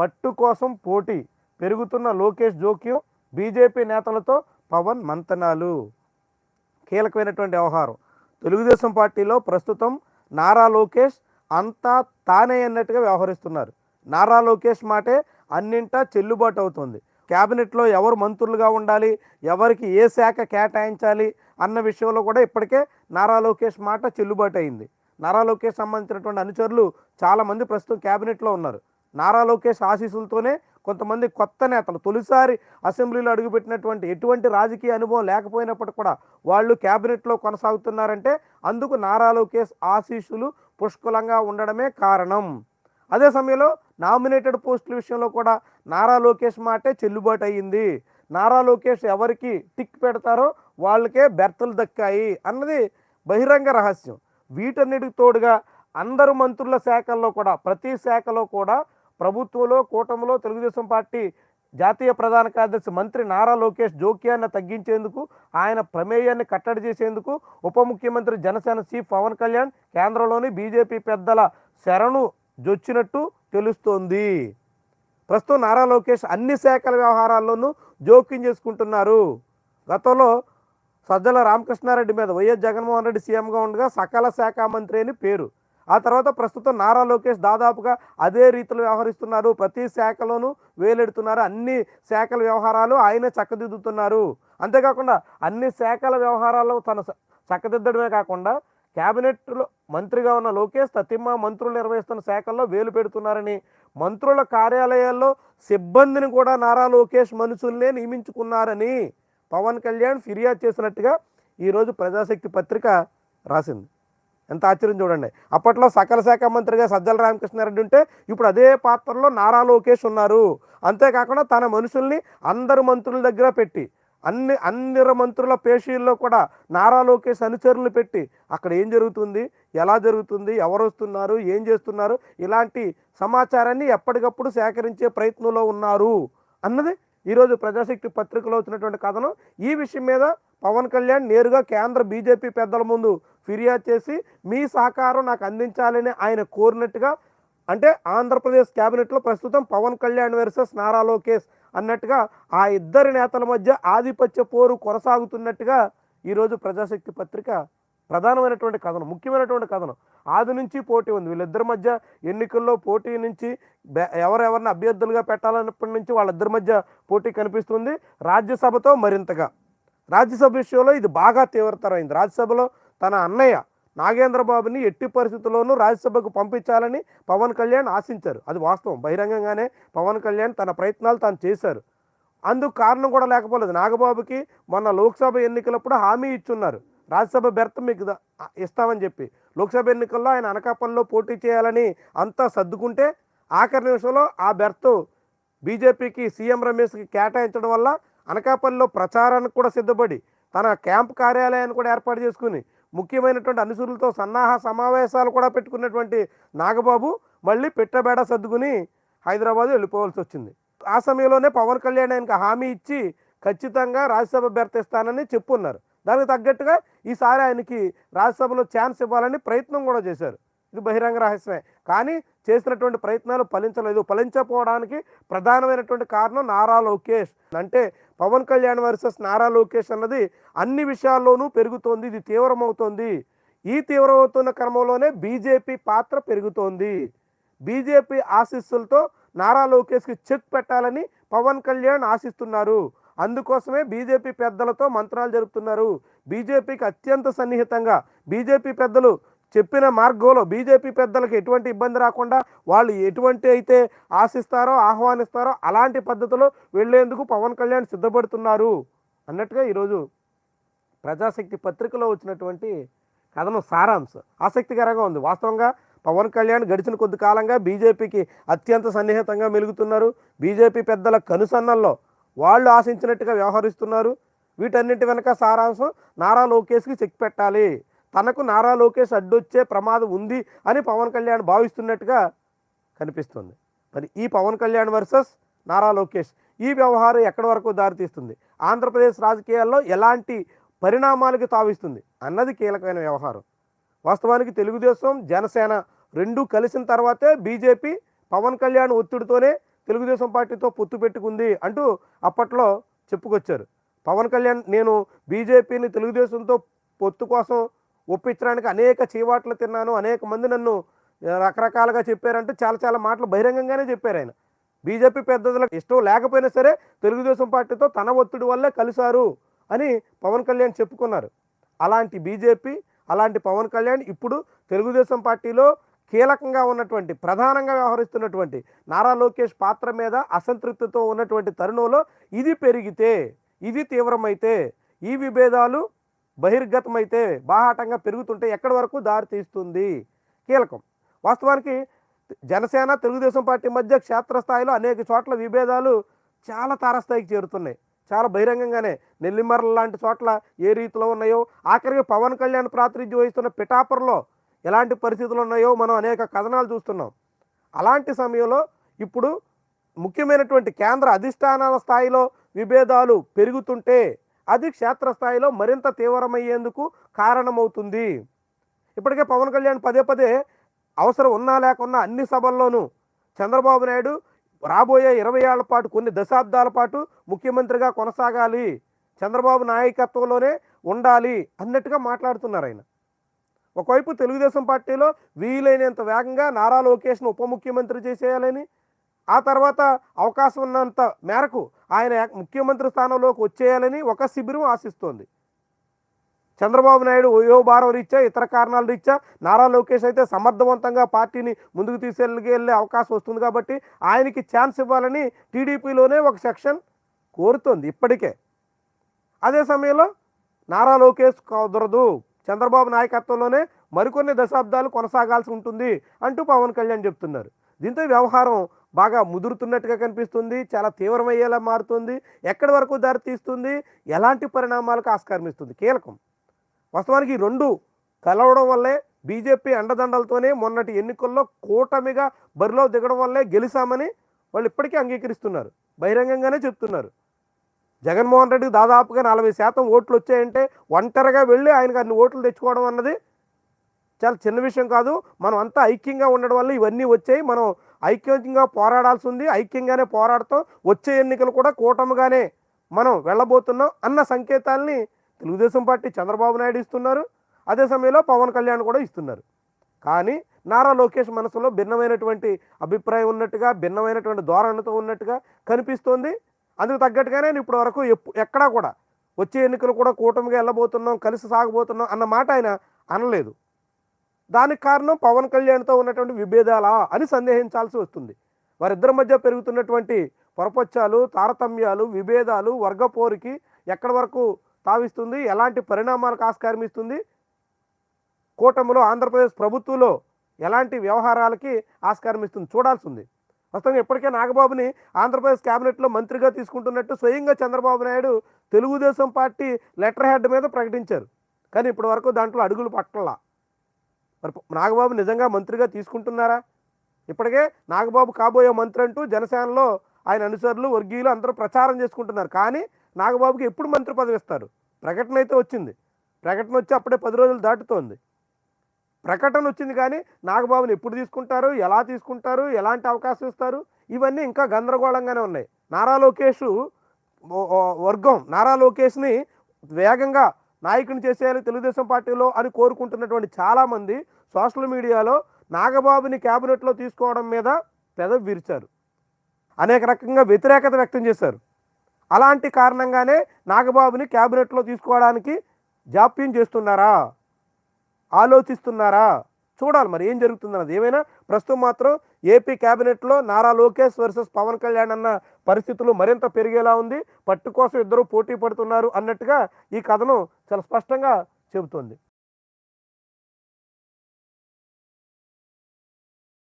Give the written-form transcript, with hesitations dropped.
పట్టు కోసం పోటీ, పెరుగుతున్న లోకేష్ జోక్యం, బీజేపీ నేతలతో పవన్ మంతనాలు. కీలకమైనటువంటి వ్యవహారం. తెలుగుదేశం పార్టీలో ప్రస్తుతం నారా లోకేష్ అంతా తానే అన్నట్టుగా వ్యవహరిస్తున్నారు. నారా లోకేష్ మాటే అన్నింటా చెల్లుబాటు అవుతుంది. క్యాబినెట్లో ఎవరు మంత్రులుగా ఉండాలి, ఎవరికి ఏ శాఖ కేటాయించాలి అన్న విషయంలో కూడా ఇప్పటికే నారా లోకేష్ మాట చెల్లుబాటు అయింది. నారా లోకేష్ సంబంధించినటువంటి అనుచరులు చాలామంది ప్రస్తుతం క్యాబినెట్లో ఉన్నారు. నారా లోకేష్ ఆశీస్సులతోనే కొంతమంది కొత్త నేతలు తొలిసారి అసెంబ్లీలో అడుగుపెట్టినటువంటి ఎటువంటి రాజకీయ అనుభవం లేకపోయినప్పటికీ కూడా వాళ్ళు క్యాబినెట్లో కొనసాగుతున్నారంటే అందుకు నారా లోకేష్ ఆశీస్సులు పుష్కలంగా ఉండడమే కారణం. అదే సమయంలో నామినేటెడ్ పోస్టుల విషయంలో కూడా నారా లోకేష్ మాటే చెల్లుబాటు అయ్యింది. నారా లోకేష్ ఎవరికి టిక్ పెడతారో వాళ్ళకే బెర్తలు దక్కాయి అన్నది బహిరంగ రహస్యం. వీటన్నిటికి తోడుగా అందరు మంత్రుల శాఖల్లో కూడా ప్రతి శాఖలో కూడా ప్రభుత్వంలో కూటమిలో తెలుగుదేశం పార్టీ జాతీయ ప్రధాన కార్యదర్శి మంత్రి నారా లోకేష్ జోక్యాన్ని తగ్గించేందుకు, ఆయన ప్రమేయాన్ని కట్టడి చేసేందుకు ఉప ముఖ్యమంత్రి జనసేన చీఫ్ పవన్ కళ్యాణ్ కేంద్రంలోని బీజేపీ పెద్దల శరణు జొచ్చినట్టు తెలుస్తోంది. ప్రస్తుతం నారా లోకేష్ అన్ని శాఖల వ్యవహారాల్లోనూ జోక్యం చేసుకుంటున్నారు. గతంలో సజ్జల రామకృష్ణారెడ్డి మీద వైఎస్ జగన్మోహన్ రెడ్డి సీఎంగా ఉండగా సకల శాఖ మంత్రి అని పేరు. ఆ తర్వాత ప్రస్తుతం నారా లోకేష్ దాదాపుగా అదే రీతిలో వ్యవహరిస్తున్నారు. ప్రతి శాఖలోనూ వేలెడుతున్నారు. అన్ని శాఖల వ్యవహారాలు ఆయనే చక్కదిద్దుతున్నారు. అంతేకాకుండా అన్ని శాఖల వ్యవహారాల్లో తన చక్కదిద్దడమే కాకుండా క్యాబినెట్లో మంత్రిగా ఉన్న లోకేష్ తతిమ్మ మంత్రులు నిర్వహిస్తున్న శాఖల్లో వేలు పెడుతున్నారని, మంత్రుల కార్యాలయాల్లో సిబ్బందిని కూడా నారా లోకేష్ మనుషుల్నే నియమించుకున్నారని పవన్ కళ్యాణ్ ఫిర్యాదు చేసినట్టుగా ఈరోజు ప్రజాశక్తి పత్రిక రాసింది. ఎంత ఆశ్చర్యం చూడండి. అప్పట్లో సకల శాఖ మంత్రిగా సజ్జల రామకృష్ణారెడ్డి ఉంటే ఇప్పుడు అదే పాత్రలో నారా లోకేష్ ఉన్నారు. అంతేకాకుండా తన మనుషుల్ని అందరు మంత్రుల దగ్గర పెట్టి అన్ని మంత్రుల పేషీల్లో కూడా నారా లోకేష్ అనుచరులు పెట్టి అక్కడ ఏం జరుగుతుంది, ఎలా జరుగుతుంది, ఎవరు వస్తున్నారు, ఏం చేస్తున్నారు ఇలాంటి సమాచారాన్ని ఎప్పటికప్పుడు సేకరించే ప్రయత్నంలో ఉన్నారు అన్నది ఈరోజు ప్రజాశక్తి పత్రికలో వచ్చినటువంటి కథనం. ఈ విషయం మీద పవన్ కళ్యాణ్ నేరుగా కేంద్ర బీజేపీ పెద్దల ముందు ఫిర్యాదు చేసి మీ సహకారం నాకు అందించాలని ఆయన కోరినట్టుగా, అంటే ఆంధ్రప్రదేశ్ క్యాబినెట్లో ప్రస్తుతం పవన్ కళ్యాణ్ వర్సెస్ నారా లోకేష్ అన్నట్టుగా ఆ ఇద్దరి నేతల మధ్య ఆధిపత్య పోరు కొనసాగుతున్నట్టుగా ఈరోజు ప్రజాశక్తి పత్రిక ప్రధానమైనటువంటి కథనం, ముఖ్యమైనటువంటి కథనం. ఆది నుంచి పోటీ ఉంది వీళ్ళిద్దరి మధ్య. ఎన్నికల్లో పోటీ నుంచి ఎవరెవరిని అభ్యర్థులుగా పెట్టాలన్నప్పటి నుంచి వాళ్ళిద్దరి మధ్య పోటీ కనిపిస్తుంది. రాజ్యసభతో మరింతగా రాజ్యసభ విషయంలో ఇది బాగా తీవ్రతరమైంది. రాజ్యసభలో తన అన్నయ్య నాగేంద్రబాబుని ఎట్టి పరిస్థితుల్లోనూ రాజ్యసభకు పంపించాలని పవన్ కళ్యాణ్ ఆశించారు. అది వాస్తవం. బహిరంగంగానే పవన్ కళ్యాణ్ తన ప్రయత్నాలు తాను చేశారు. అందుకు కారణం కూడా లేకపోలేదు. నాగబాబుకి మొన్న లోక్సభ ఎన్నికలప్పుడు హామీ ఇచ్చున్నారు, రాజ్యసభ బెర్త్ మీకు ఇస్తామని చెప్పి. లోక్సభ ఎన్నికల్లో ఆయన అనకాపల్లిలో పోటీ చేయాలని అంతా సర్దుకుంటే ఆఖరి నిమిషంలో ఆ బెర్త్ బీజేపీకి సీఎం రమేష్కి కేటాయించడం వల్ల అనకాపల్లిలో ప్రచారానికి కూడా సిద్ధపడి తన క్యాంప్ కార్యాలయాన్ని కూడా ఏర్పాటు చేసుకుని ముఖ్యమైనటువంటి అనుచరులతో సన్నాహ సమావేశాలు కూడా పెట్టుకున్నటువంటి నాగబాబు మళ్ళీ పెట్టబేడ సర్దుకుని హైదరాబాద్ వెళ్ళిపోవాల్సి వచ్చింది. ఆ సమయంలోనే పవన్ కళ్యాణ్ ఆయనకు హామీ ఇచ్చి ఖచ్చితంగా రాజ్యసభ బెర్త్ ఇస్తానని చెప్పున్నారు. దానికి తగ్గట్టుగా ఈసారి ఆయనకి రాజ్యసభలో ఛాన్స్ ఇవ్వాలని ప్రయత్నం కూడా చేశారు. ఇది బహిరంగ రహస్యమే. కానీ చేసినటువంటి ప్రయత్నాలు ఫలించలేదు. ఫలించకపోవడానికి ప్రధానమైనటువంటి కారణం నారా లోకేష్. అంటే పవన్ కళ్యాణ్ వర్సెస్ నారా లోకేష్ అన్నది అన్ని విషయాల్లోనూ పెరుగుతోంది. ఇది తీవ్రమవుతోంది. ఈ తీవ్రమవుతున్న క్రమంలోనే బీజేపీ పాత్ర పెరుగుతోంది. బీజేపీ ఆశీస్సులతో నారా లోకేష్కి చెక్ పెట్టాలని పవన్ కళ్యాణ్ ఆశిస్తున్నారు. అందుకోసమే బీజేపీ పెద్దలతో మంత్రాలు జరుపుతున్నారు. బీజేపీకి అత్యంత సన్నిహితంగా బీజేపీ పెద్దలు చెప్పిన మార్గంలో బీజేపీ పెద్దలకు ఎటువంటి ఇబ్బంది రాకుండా వాళ్ళు ఎటువంటి అయితే ఆశిస్తారో ఆహ్వానిస్తారో అలాంటి పద్ధతిలో వెళ్లేందుకు పవన్ కళ్యాణ్ సిద్ధపడుతున్నారు అన్నట్టుగా ఈరోజు ప్రజాశక్తి పత్రికలో వచ్చినటువంటి కథనం సారాంశం ఆసక్తికరంగా ఉంది. వాస్తవంగా పవన్ కళ్యాణ్ గడిచిన కొద్ది కాలంగా బీజేపీకి అత్యంత సన్నిహితంగా మెలుగుతున్నారు. బీజేపీ పెద్దల కనుసన్నల్లో వాళ్ళు ఆశించినట్టుగా వ్యవహరిస్తున్నారు. వీటన్నిటి వెనక సారాంశం నారా లోకేష్కి చెక్ పెట్టాలి, తనకు నారా లోకేష్ అడ్డొచ్చే ప్రమాదం ఉంది అని పవన్ కళ్యాణ్ భావిస్తున్నట్టుగా కనిపిస్తుంది. మరి ఈ పవన్ కళ్యాణ్ వర్సెస్ నారా లోకేష్ ఈ వ్యవహారం ఎక్కడి వరకు దారితీస్తుంది, ఆంధ్రప్రదేశ్ రాజకీయాల్లో ఎలాంటి పరిణామాలకు తావిస్తుంది అన్నది కీలకమైన వ్యవహారం. వాస్తవానికి తెలుగుదేశం జనసేన రెండూ కలిసిన తర్వాతే బీజేపీ పవన్ కళ్యాణ్ ఒత్తిడితోనే తెలుగుదేశం పార్టీతో పొత్తు పెట్టుకుంది అంటూ అప్పట్లో చెప్పుకొచ్చారు. పవన్ కళ్యాణ్ నేను బీజేపీని తెలుగుదేశంతో పొత్తు కోసం ఒప్పించడానికి అనేక చీవాట్లు తిన్నాను, అనేక మంది నన్ను రకరకాలుగా చెప్పారంటే చాలా చాలా మాటలు బహిరంగంగానే చెప్పారు ఆయన. బీజేపీ పెద్దలకు ఇష్టం లేకపోయినా సరే తెలుగుదేశం పార్టీతో తన ఒత్తిడి వల్లే కలిశారు అని పవన్ కళ్యాణ్ చెప్పుకున్నారు. అలాంటి బీజేపీ, అలాంటి పవన్ కళ్యాణ్ ఇప్పుడు తెలుగుదేశం పార్టీలో కీలకంగా ఉన్నటువంటి, ప్రధానంగా వ్యవహరిస్తున్నటువంటి నారా లోకేష్ పాత్ర మీద అసంతృప్తితో ఉన్నటువంటి తరుణంలో ఇది పెరిగితే, ఇది తీవ్రమైతే, ఈ విభేదాలు బహిర్గతమైతే, బాహాటంగా పెరుగుతుంటే ఎక్కడి వరకు దారి తీస్తుంది కీలకం. వాస్తవానికి జనసేన తెలుగుదేశం పార్టీ మధ్య క్షేత్రస్థాయిలో అనేక చోట్ల విభేదాలు చాలా తారస్థాయికి చేరుతున్నాయి. చాలా బహిరంగంగానే నెల్లిమర్ల లాంటి చోట్ల ఏ రీతిలో ఉన్నాయో, ఆఖరికి పవన్ కళ్యాణ్ ప్రాతినిధ్యం వహిస్తున్న పిఠాపురంలో ఎలాంటి పరిస్థితులు ఉన్నాయో మనం అనేక కథనాలు చూస్తున్నాం. అలాంటి సమయంలో ఇప్పుడు ముఖ్యమైనటువంటి కేంద్ర అధిష్టానాల స్థాయిలో విభేదాలు పెరుగుతుంటే అది క్షేత్రస్థాయిలో మరింత తీవ్రమయ్యేందుకు కారణమవుతుంది. ఇప్పటికే పవన్ కళ్యాణ్ పదే పదే అవసరం ఉన్నా లేకున్నా అన్ని సభల్లోనూ చంద్రబాబు నాయుడు రాబోయే 20 ఏళ్ల పాటు, కొన్ని దశాబ్దాల పాటు ముఖ్యమంత్రిగా కొనసాగాలి, చంద్రబాబు నాయకత్వంలోనే ఉండాలి అన్నట్టుగా మాట్లాడుతున్నారు ఆయన. ఒకవైపు తెలుగుదేశం పార్టీలో వీలైనంత వేగంగా నారా లోకేష్ను ఉప ముఖ్యమంత్రి చేసేయాలని, ఆ తర్వాత అవకాశం ఉన్నంత మేరకు ఆయన ముఖ్యమంత్రి స్థానంలోకి వచ్చేయాలని ఒక శిబిరం ఆశిస్తోంది. చంద్రబాబు నాయుడు వయోభారం రీత్యా, ఇతర కారణాల రీత్యా నారా లోకేష్ అయితే సమర్థవంతంగా పార్టీని ముందుకు తీసుకెళ్ళే అవకాశం వస్తుంది కాబట్టి ఆయనకి ఛాన్స్ ఇవ్వాలని టీడీపీలోనే ఒక సెక్షన్ కోరుతోంది ఇప్పటికే. అదే సమయంలో నారా లోకేష్ కుదరదు, చంద్రబాబు నాయకత్వంలోనే మరికొన్ని దశాబ్దాలు కొనసాగాల్సి ఉంటుంది అంటూ పవన్ కళ్యాణ్ చెప్తున్నారు. దీంతో వ్యవహారం బాగా ముదురుతున్నట్టుగా కనిపిస్తుంది, చాలా తీవ్రమయ్యేలా మారుతుంది. ఎక్కడి వరకు దారి తీస్తుంది, ఎలాంటి పరిణామాలకు ఆస్కారం ఇస్తుంది కీలకం. వాస్తవానికి ఈ రెండు కలవడం వల్లే, బీజేపీ అండదండలతోనే మొన్నటి ఎన్నికల్లో కూటమిగా బరిలో దిగడం వల్లే గెలిచామని వాళ్ళు ఇప్పటికీ అంగీకరిస్తున్నారు, బహిరంగంగానే చెప్తున్నారు. జగన్మోహన్ రెడ్డికి దాదాపుగా 40% ఓట్లు వచ్చాయంటే ఒంటరిగా వెళ్ళి ఆయనకు అన్ని ఓట్లు తెచ్చుకోవడం అన్నది చాలా చిన్న విషయం కాదు. మనం అంతా ఐక్యంగా ఉండడం వల్ల ఇవన్నీ వచ్చాయి. మనం ఐక్యంగా పోరాడాల్సి ఉంది, ఐక్యంగానే పోరాడతాం, వచ్చే ఎన్నికలు కూడా కూటమిగానే మనం వెళ్ళబోతున్నాం అన్న సంకేతాల్ని తెలుగుదేశం పార్టీ చంద్రబాబు నాయుడు ఇస్తున్నారు. అదే సమయంలో పవన్ కళ్యాణ్ కూడా ఇస్తున్నారు. కానీ నారా లోకేష్ మనసులో భిన్నమైనటువంటి అభిప్రాయం ఉన్నట్టుగా, భిన్నమైనటువంటి ధోరణితో ఉన్నట్టుగా కనిపిస్తోంది. అందుకు తగ్గట్టుగానే ఇప్పటి వరకు ఎక్కడా కూడా వచ్చే ఎన్నికలు కూడా కూటమిగా వెళ్ళబోతున్నాం, కలిసి సాగబోతున్నాం అన్న మాట ఆయన అనలేదు. దానికి కారణం పవన్ కళ్యాణ్తో ఉన్నటువంటి విభేదాలా అని సందేహించాల్సి వస్తుంది. వారిద్దరి మధ్య పెరుగుతున్నటువంటి పొరపచ్చాలు, తారతమ్యాలు, విభేదాలు, వర్గపోరికి ఎక్కడి వరకు తావిస్తుంది, ఎలాంటి పరిణామాలకు ఆస్కారం ఇస్తుంది, కూటమిలో ఆంధ్రప్రదేశ్ ప్రభుత్వంలో ఎలాంటి వ్యవహారాలకి ఆస్కారం ఇస్తుంది చూడాల్సి ఉంది. వాస్తవంగా ఇప్పటికే నాగబాబుని ఆంధ్రప్రదేశ్ క్యాబినెట్లో మంత్రిగా తీసుకుంటున్నట్టు స్వయంగా Chandrababu Naidu Telugu Desam party letter head మీద ప్రకటించారు. కానీ ఇప్పటి వరకు దాంట్లో అడుగులు పట్టలా. మరి నాగబాబు నిజంగా మంత్రిగా తీసుకుంటున్నారా? ఇప్పటికే నాగబాబు కాబోయే మంత్రి అంటూ జనసేనలో ఆయన అనుచరులు, వర్గీయులు అందరూ ప్రచారం చేసుకుంటున్నారు. కానీ నాగబాబుకి ఎప్పుడు మంత్రి పదవి ఇస్తారు? ప్రకటన అయితే వచ్చింది, ప్రకటన వచ్చి అప్పుడే 10 రోజులు దాటుతోంది. ప్రకటన వచ్చింది కానీ నాగబాబుని ఎప్పుడు తీసుకుంటారు, ఎలా తీసుకుంటారు, ఎలాంటి అవకాశం ఇస్తారు, ఇవన్నీ ఇంకా గందరగోళంగానే ఉన్నాయి. నారా లోకేష్ వర్గం నారా లోకేష్ని వేగంగా నాయకుని చేసేయాలి తెలుగుదేశం పార్టీలో అని కోరుకుంటున్నటువంటి చాలామంది సోషల్ మీడియాలో నాగబాబుని క్యాబినెట్లో తీసుకోవడం మీద పెదవి విరిచారు, అనేక రకంగా వ్యతిరేకత వ్యక్తం చేశారు. అలాంటి కారణంగానే నాగబాబుని క్యాబినెట్లో తీసుకోవడానికి జాప్యం చేస్తున్నారా, ఆలోచిస్తున్నారా? చూడాలి మరి ఏం జరుగుతుందన్నది. ఏమైనా ప్రస్తుతం మాత్రం ఏపీ క్యాబినెట్లో నారా లోకేష్ వర్సెస్ పవన్ కళ్యాణ్ అన్న పరిస్థితులు మరింత పెరిగేలా ఉంది. పట్టు కోసం ఇద్దరు పోటీ పడుతున్నారు అన్నట్టుగా ఈ కథనం చాలా స్పష్టంగా చెబుతోంది.